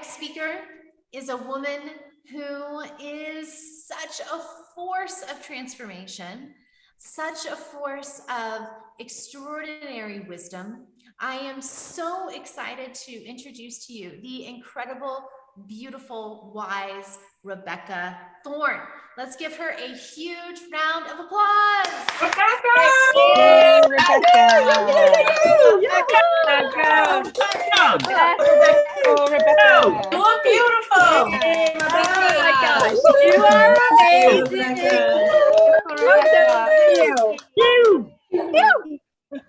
next speaker is a woman who is such a force of transformation, such a force of extraordinary wisdom. I am so excited to introduce to you the incredible, beautiful, wise Rebecca Thorne. Let's give her a huge round of applause. Rebecca! Yay, Rebecca! Oh, Rebecca! You're beautiful. Yay, Rebecca! Oh my gosh, you are amazing!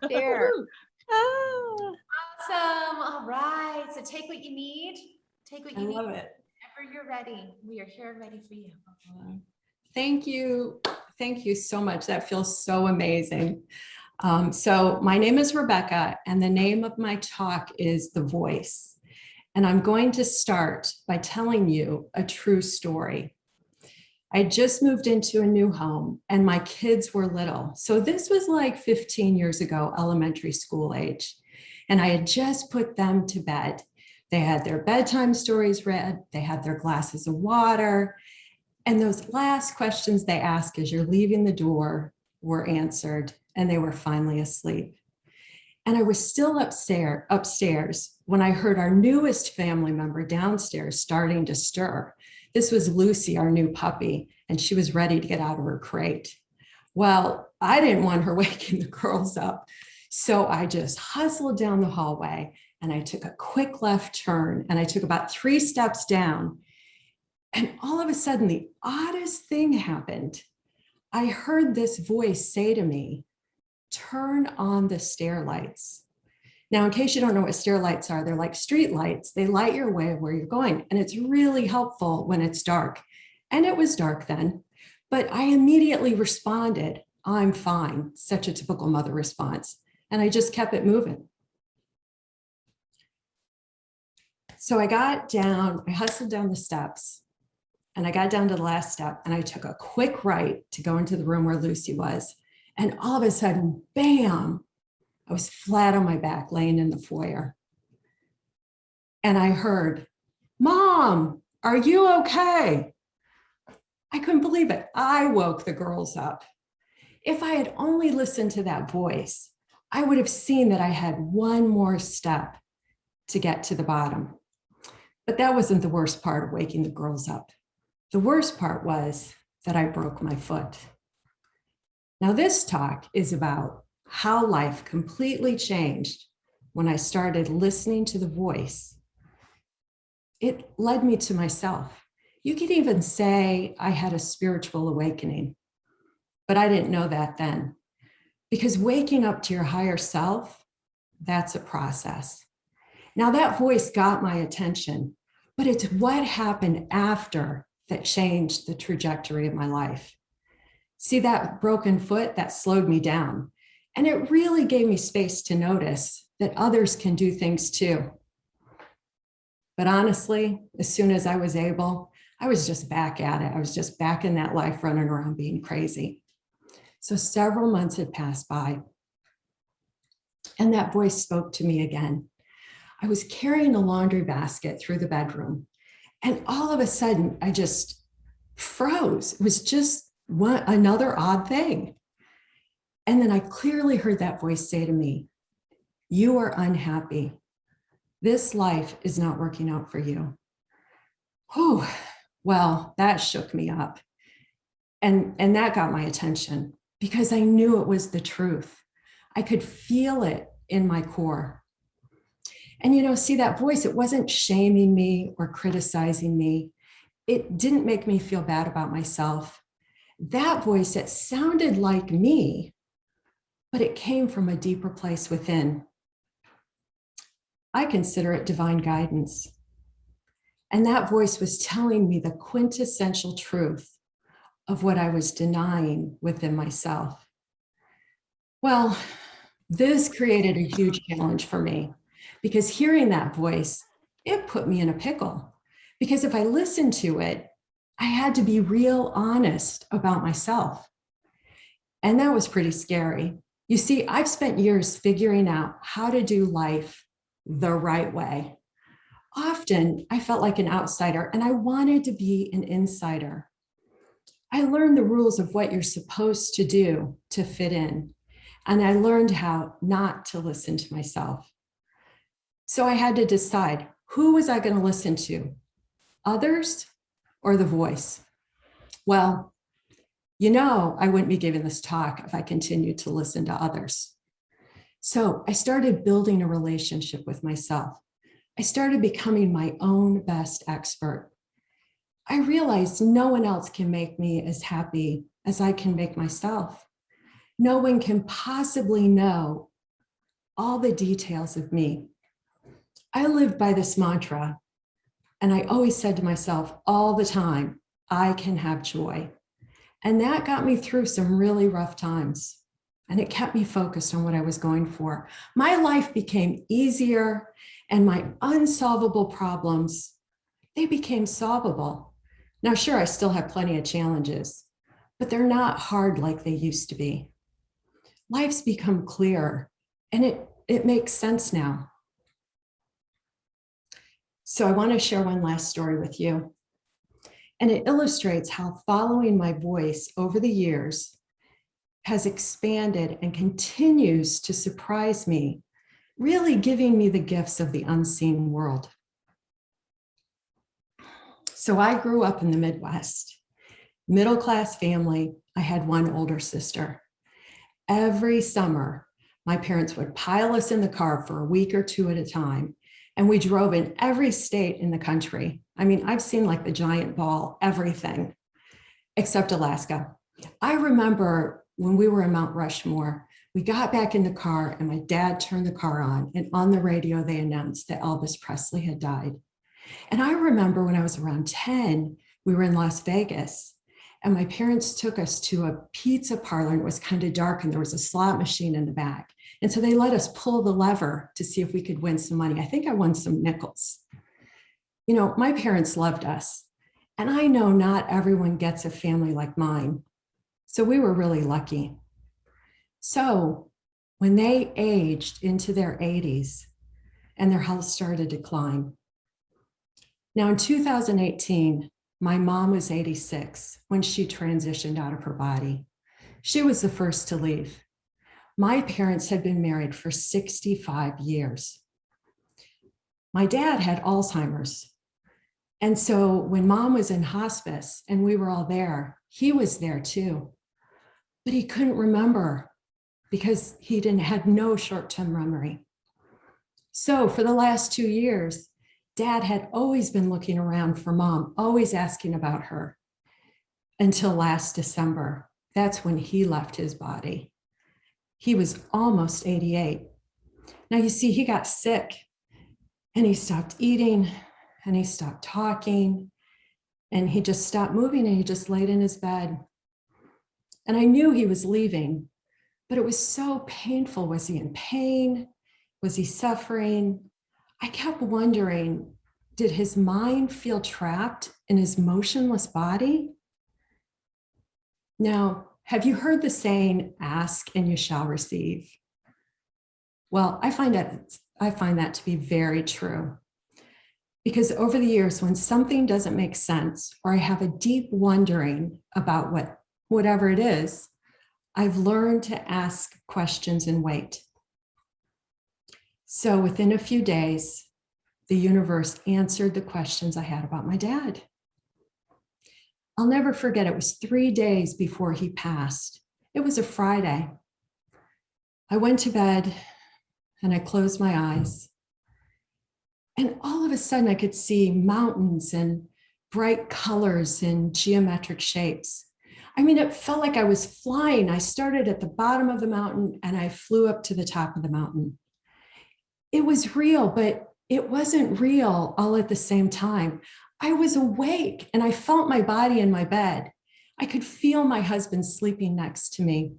Stair. Awesome. All right. So take what you need. Take what you need. I love it. Whenever you're ready, we are here ready for you. Thank you. Thank you so much. That feels so amazing. So my name is Rebecca, and the name of my talk is The Voice. And I'm going to start by telling you a true story. I just moved into a new home and my kids were little. So this was like 15 years ago, elementary school age. And I had just put them to bed. They had their bedtime stories read. They had their glasses of water. And those last questions they ask as you're leaving the door were answered, and they were finally asleep. And I was still upstairs when I heard our newest family member downstairs starting to stir. This was Lucy, our new puppy, and she was ready to get out of her crate. Well, I didn't want her waking the girls up. So I just hustled down the hallway and I took a quick left turn and I took about 3 steps down. And all of a sudden, the oddest thing happened. I heard this voice say to me, "Turn on the stair lights." Now, in case you don't know what stair lights are, they're like street lights. They light your way where you're going. And it's really helpful when it's dark. And it was dark then, but I immediately responded, "I'm fine." Such a typical mother response. And I just kept it moving. So I got down, I hustled down the steps. And I got down to the last step and I took a quick right to go into the room where Lucy was. And all of a sudden, bam, I was flat on my back laying in the foyer. And I heard, "Mom, are you okay?" I couldn't believe it. I woke the girls up. If I had only listened to that voice, I would have seen that I had one more step to get to the bottom. But that wasn't the worst part of waking the girls up. The worst part was that I broke my foot. Now, this talk is about how life completely changed when I started listening to the voice. It led me to myself. You could even say I had a spiritual awakening, but I didn't know that then. Because waking up to your higher self, that's a process. Now, that voice got my attention, but it's what happened after that changed the trajectory of my life. See, that broken foot, that slowed me down. And it really gave me space to notice that others can do things too. But honestly, as soon as I was able, I was just back at it. I was just back in that life running around being crazy. So several months had passed by. And that voice spoke to me again. I was carrying a laundry basket through the bedroom. And all of a sudden, I just froze. It was just another odd thing. And then I clearly heard that voice say to me, "You are unhappy. This life is not working out for you." Oh, well, that shook me up. And that got my attention because I knew it was the truth. I could feel it in my core. And see that voice, it wasn't shaming me or criticizing me. It didn't make me feel bad about myself. That voice, it sounded like me, but it came from a deeper place within. I consider it divine guidance. And that voice was telling me the quintessential truth of what I was denying within myself. Well, this created a huge challenge for me. Because hearing that voice, it put me in a pickle. Because if I listened to it, I had to be real honest about myself. And that was pretty scary. You see, I've spent years figuring out how to do life the right way. Often I felt like an outsider and I wanted to be an insider. I learned the rules of what you're supposed to do to fit in. And I learned how not to listen to myself. So I had to decide, who was I going to listen to? Others or the voice? Well, I wouldn't be giving this talk if I continued to listen to others. So I started building a relationship with myself. I started becoming my own best expert. I realized no one else can make me as happy as I can make myself. No one can possibly know all the details of me. I lived by this mantra, and I always said to myself all the time, I can have joy. And that got me through some really rough times. And it kept me focused on what I was going for. My life became easier, and my unsolvable problems, they became solvable. Now, sure, I still have plenty of challenges, but they're not hard like they used to be. Life's become clearer, and it makes sense now. So I want to share one last story with you. And it illustrates how following my voice over the years has expanded and continues to surprise me, really giving me the gifts of the unseen world. So I grew up in the Midwest, middle-class family. I had one older sister. Every summer, my parents would pile us in the car for a week or two at a time, and we drove in every state in the country. I mean, I've seen like the giant ball, everything, except Alaska. I remember when we were in Mount Rushmore, we got back in the car and my dad turned the car on, and on the radio, they announced that Elvis Presley had died. And I remember when I was around 10, we were in Las Vegas, and my parents took us to a pizza parlor, and it was kind of dark, and there was a slot machine in the back. And so they let us pull the lever to see if we could win some money. I think I won some nickels. My parents loved us, and I know not everyone gets a family like mine. So we were really lucky. So when they aged into their 80s and their health started to decline. Now in 2018, my mom was 86 when she transitioned out of her body. She was the first to leave. My parents had been married for 65 years. My dad had Alzheimer's. And so when mom was in hospice and we were all there, he was there too. But he couldn't remember because he had no short-term memory. So for the last 2 years, Dad had always been looking around for mom, always asking about her, until last December. That's when he left his body. He was almost 88. Now you see, he got sick and he stopped eating and he stopped talking and he just stopped moving and he just laid in his bed. And I knew he was leaving, but it was so painful. Was he in pain? Was he suffering? I kept wondering, did his mind feel trapped in his motionless body? Now, have you heard the saying, ask and you shall receive? Well, I find that to be very true. Because over the years, when something doesn't make sense, or I have a deep wondering about whatever it is, I've learned to ask questions and wait. So within a few days, the universe answered the questions I had about my dad. I'll never forget, it was 3 days before he passed. It was a Friday. I went to bed and I closed my eyes. And all of a sudden I could see mountains and bright colors and geometric shapes. I mean, it felt like I was flying. I started at the bottom of the mountain and I flew up to the top of the mountain. It was real, but it wasn't real all at the same time. I was awake and I felt my body in my bed. I could feel my husband sleeping next to me.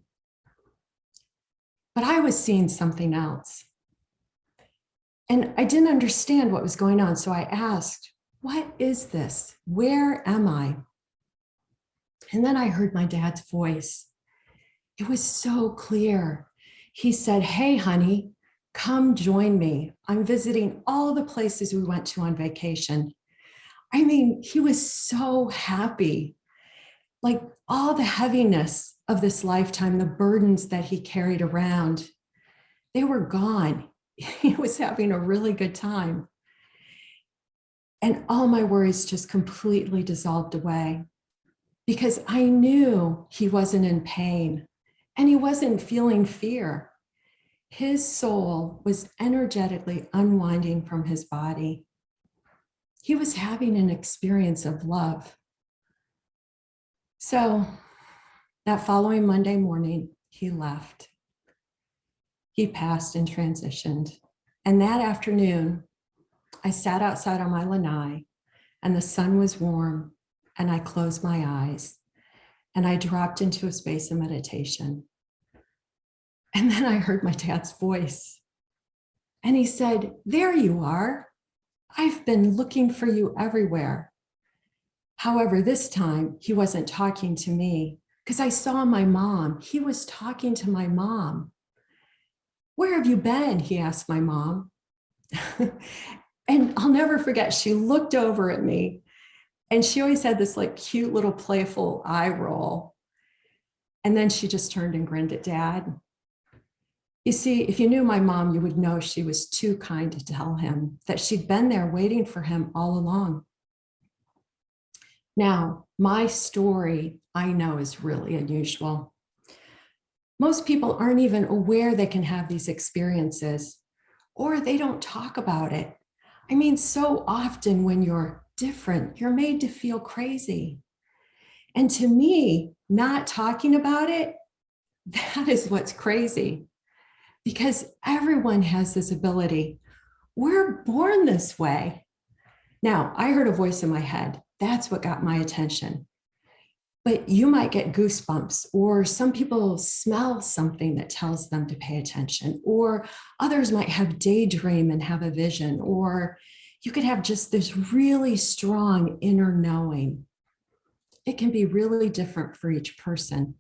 But I was seeing something else. And I didn't understand what was going on. So I asked, what is this? Where am I? And then I heard my dad's voice. It was so clear. He said, hey, honey, Come join me. I'm visiting all the places we went to on vacation. I mean, he was so happy. Like all the heaviness of this lifetime, the burdens that he carried around, they were gone. He was having a really good time. And all my worries just completely dissolved away because I knew he wasn't in pain and he wasn't feeling fear. His soul was energetically unwinding from his body. He was having an experience of love. So that following Monday morning, he left. He passed and transitioned. And that afternoon, I sat outside on my lanai and the sun was warm and I closed my eyes and I dropped into a space of meditation. And then I heard my dad's voice and he said, "There you are. I've been looking for you everywhere." However, this time he wasn't talking to me because I saw my mom. He was talking to my mom. "Where have you been?" he asked my mom. And I'll never forget, she looked over at me and she always had this like cute little playful eye roll. And then she just turned and grinned at Dad. You see, if you knew my mom, you would know she was too kind to tell him that she'd been there waiting for him all along. Now, my story, I know, is really unusual. Most people aren't even aware they can have these experiences, or they don't talk about it. I mean, so often when you're different, you're made to feel crazy. And to me, not talking about it, that is what's crazy. Because everyone has this ability. We're born this way. Now, I heard a voice in my head. That's what got my attention. But you might get goosebumps, or some people smell something that tells them to pay attention, or others might have daydream and have a vision, or you could have just this really strong inner knowing. It can be really different for each person.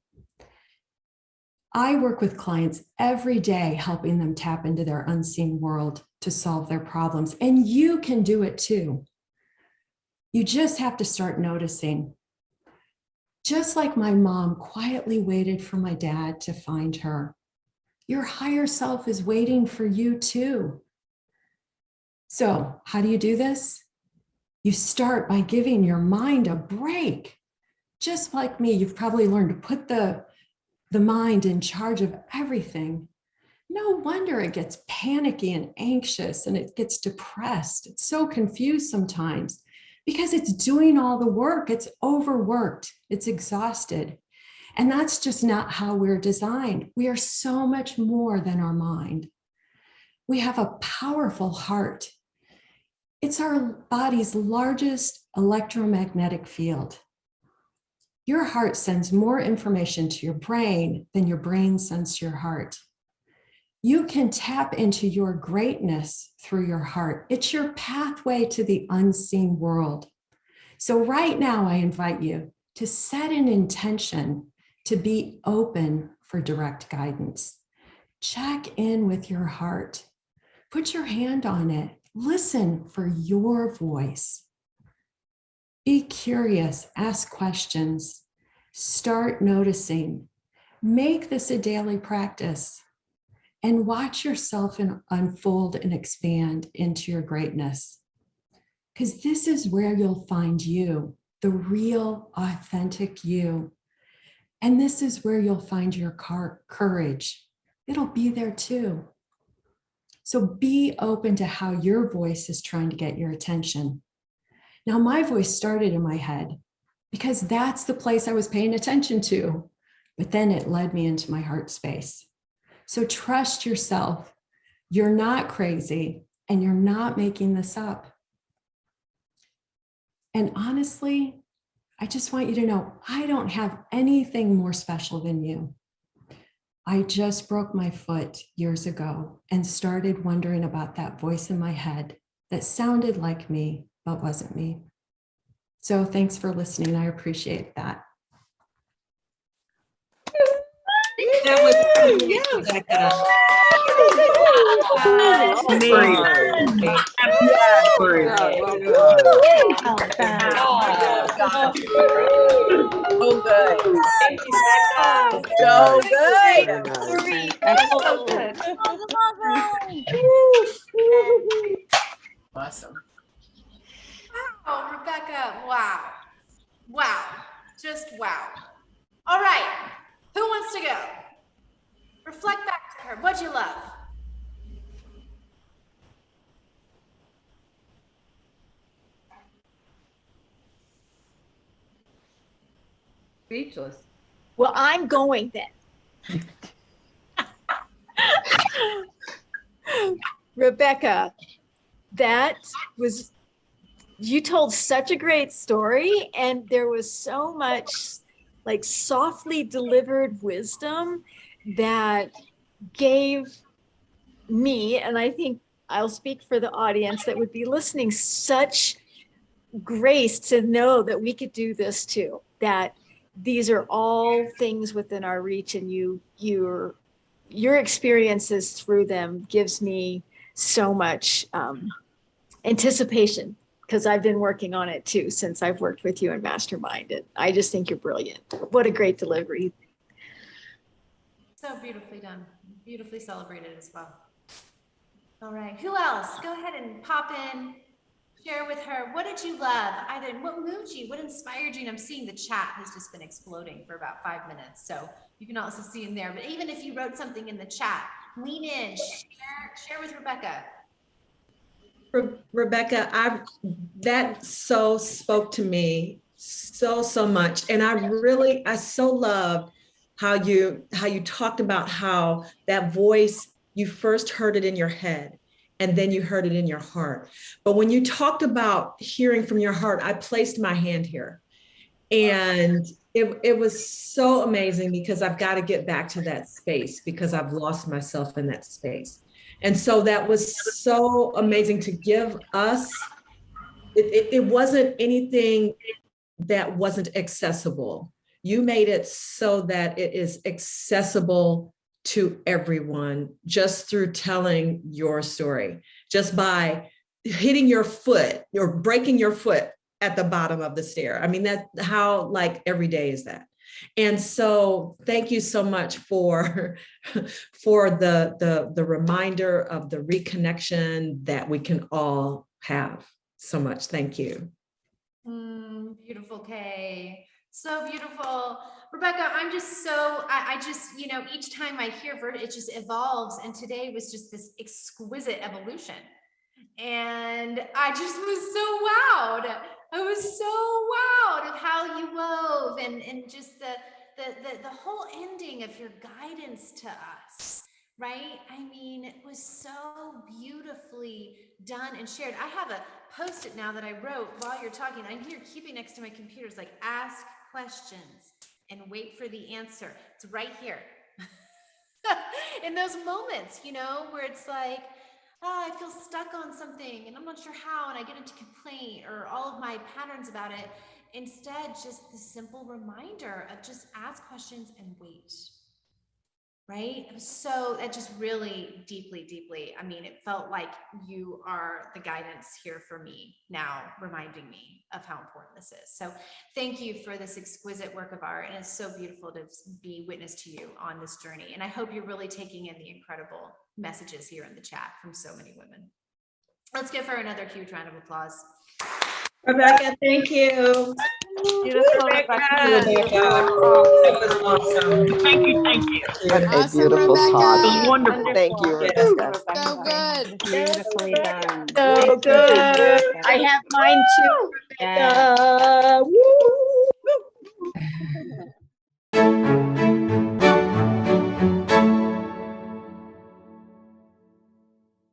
I work with clients every day, helping them tap into their unseen world to solve their problems, and you can do it too. You just have to start noticing. Just like my mom quietly waited for my dad to find her, your higher self is waiting for you too. So, how do you do this? You start by giving your mind a break. Just like me, you've probably learned to put the mind in charge of everything. No wonder it gets panicky and anxious and it gets depressed. It's so confused sometimes because it's doing all the work. It's overworked. It's exhausted. And that's just not how we're designed. We are so much more than our mind. We have a powerful heart. It's our body's largest electromagnetic field. Your heart sends more information to your brain than your brain sends to your heart. You can tap into your greatness through your heart. It's your pathway to the unseen world. So right now, I invite you to set an intention to be open for direct guidance. Check in with your heart. Put your hand on it. Listen for your voice. Be curious, ask questions, start noticing. Make this a daily practice and watch yourself unfold and expand into your greatness. Because this is where you'll find you, the real, authentic you. And this is where you'll find your courage. It'll be there too. So be open to how your voice is trying to get your attention. Now, my voice started in my head because that's the place I was paying attention to, but then it led me into my heart space. So trust yourself. You're not crazy and you're not making this up. And honestly, I just want you to know, I don't have anything more special than you. I just broke my foot years ago and started wondering about that voice in my head that sounded like me, but wasn't me. So thanks for listening. I appreciate that. That was Rebecca. Oh, good. Thank you, Becca. So good. So good. Awesome. Oh, Rebecca, wow. Wow. Just wow. All right. Who wants to go? Reflect back to her. What'd you love? Speechless. Well, I'm going then. Rebecca, you told such a great story, and there was so much like softly delivered wisdom that gave me, and I think I'll speak for the audience that would be listening, such grace to know that we could do this too, that these are all things within our reach, and your experiences through them gives me so much anticipation, because I've been working on it too since I've worked with you in Mastermind, and I just think you're brilliant. What a great delivery. So beautifully done. Beautifully celebrated as well. All right. Who else? Go ahead and pop in. Share with her. What did you love? Either what moved you? What inspired you? And I'm seeing the chat has just been exploding for about 5 minutes. So you can also see in there. But even if you wrote something in the chat, lean in, share with Rebecca. Rebecca, that so spoke to me so much. And I so loved how you talked about how that voice, you first heard it in your head and then you heard it in your heart. But when you talked about hearing from your heart, I placed my hand here. And it was so amazing, because I've got to get back to that space, because I've lost myself in that space. And so that was so amazing to give us. It wasn't anything that wasn't accessible. You made it so that it is accessible to everyone just through telling your story, just by hitting your foot or breaking your foot at the bottom of the stair. I mean, that's how, like, every day is that. And so thank you so much for the reminder of the reconnection that we can all have. So much. Thank you. Beautiful, Kay. So beautiful. Rebecca, I'm just so, I just, each time I hear it just evolves. And today was just this exquisite evolution. And I just was so wowed. I was so wowed of how you wove and just the whole ending of your guidance to us, right? I mean, it was so beautifully done and shared. I have a Post-it now that I wrote while you're talking. I'm here keeping next to my computer. It's like, ask questions and wait for the answer. It's right here. In those moments, where it's like, oh, I feel stuck on something and I'm not sure how, and I get into complaint or all of my patterns about it. Instead, just the simple reminder of just ask questions and wait, right? So that just really deeply, I mean, it felt like you are the guidance here for me now, reminding me of how important this is. So thank you for this exquisite work of art. And it's so beautiful to be witness to you on this journey. And I hope you're really taking in the incredible messages here in the chat from so many women. Let's give her another huge round of applause. Rebecca, thank you. Beautiful, Rebecca. That was awesome. Thank you. What a Awesome, beautiful Rebecca. talk. Wonderful. Thank you, Rebecca. So good. Beautifully done. So good. I have mine too. Yeah.